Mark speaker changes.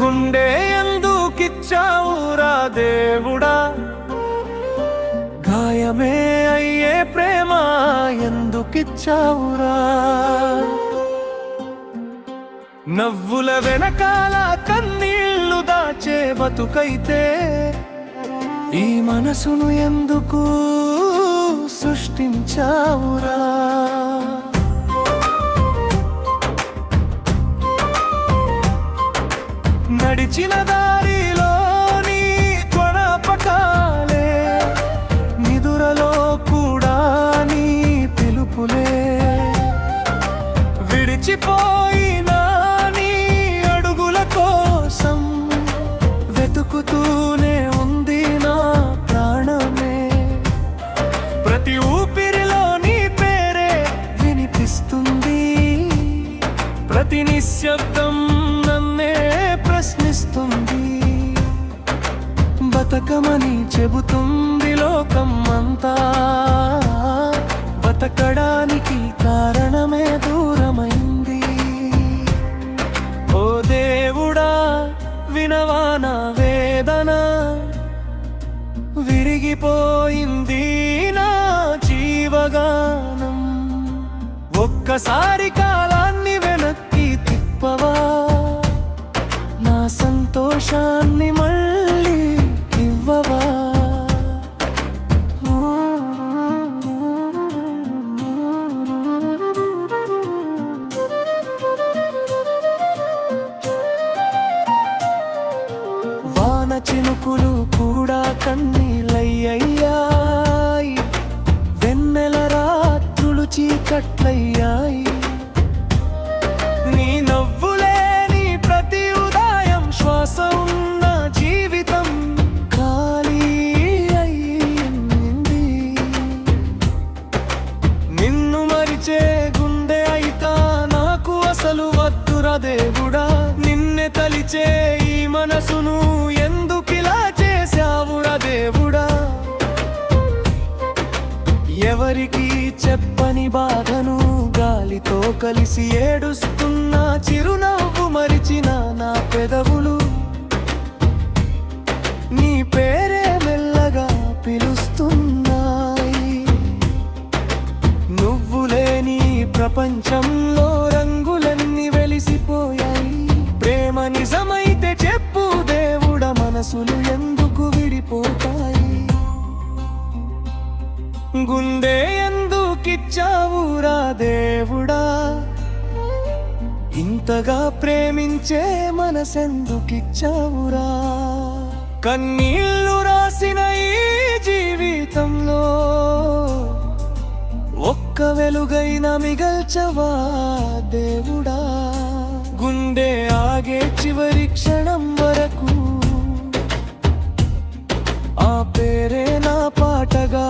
Speaker 1: గుండె ఎందుకిచ్చావురా దేవుడా, గాయమే అయ్యే ప్రేమ ఎందుకిచ్చావురా. నవ్వుల వెనకాల కన్నీళ్లు దాచే బతుకైతే ఈ మనసును ఎందుకు సృష్టించావురా. నడిచిన దారిలోని జ్ఞాపకాలే, నిదురలో కూడా నీ పిలుపులే, విడిచిపోయిన నీ అడుగుల కోసం వెతుకుతూనే ఉంది నా ప్రాణమే. ప్రతి ఊపిరిలో నీ పేరే వినిపిస్తుంది, ప్రతి నిశ్శబ్దం నన్నే ప్రశ్నిస్తుంది. బతకమని చెబుతుంది లోకం అంతా, బతకడానికి కారణమే దూరమైంది. ఓ దేవుడా, వినవా నా వేదన, విరిగిపోయింది నా జీవగానం. ఒక్కసారి కాలాన్ని వెనక్కి తిప్పవా, నా సంతోషాన్ని మళ్ళీ ఇవ్వవా. వాన చినుకులు కూడా కన్నీళ్ళయ్యాయి, వెన్నెల రాత్రులు చీకట్లయ్యాయి. నీ నవ్వులే నీ ప్రతి ఉదయం, శ్వాస ఉన్న జీవితం ఖాళీ అయ్యింది. నిన్ను మరిచే గుండె అయితా నాకు అసలు వద్దురా దేవుడా. నిన్నే తలిచే ఈ మనసును ఎందుకిలా చేశావురా దేవుడా. ఎవరికి చెప్పని బాధను గాలితో కలిసి ఏడుస్తున్న చిరునవ్వు మరిచిన నా పెదవులు నీ పేరే మెల్లగా పిలుస్తున్నాయి. నువ్వు లేని ప్రపంచంలో రంగులన్నీ వెలిసిపోయాయి. ప్రేమ నిజమైతే చెప్పు దేవుడా, మనసులు ఎందుకు విడిపోతాయి. గుండె ఎందుకిచ్చావురా దేవుడా, ఇంతగా ప్రేమించే మనసెందుకిచ్చావురా. కన్నీళ్లు రాసిన ఈ జీవితంలో ఒక్క వెలుగైన మిగల్చవా దేవుడా. గుండె ఆగే చివరి క్షణం వరకు ఆ పేరే నా పాటగా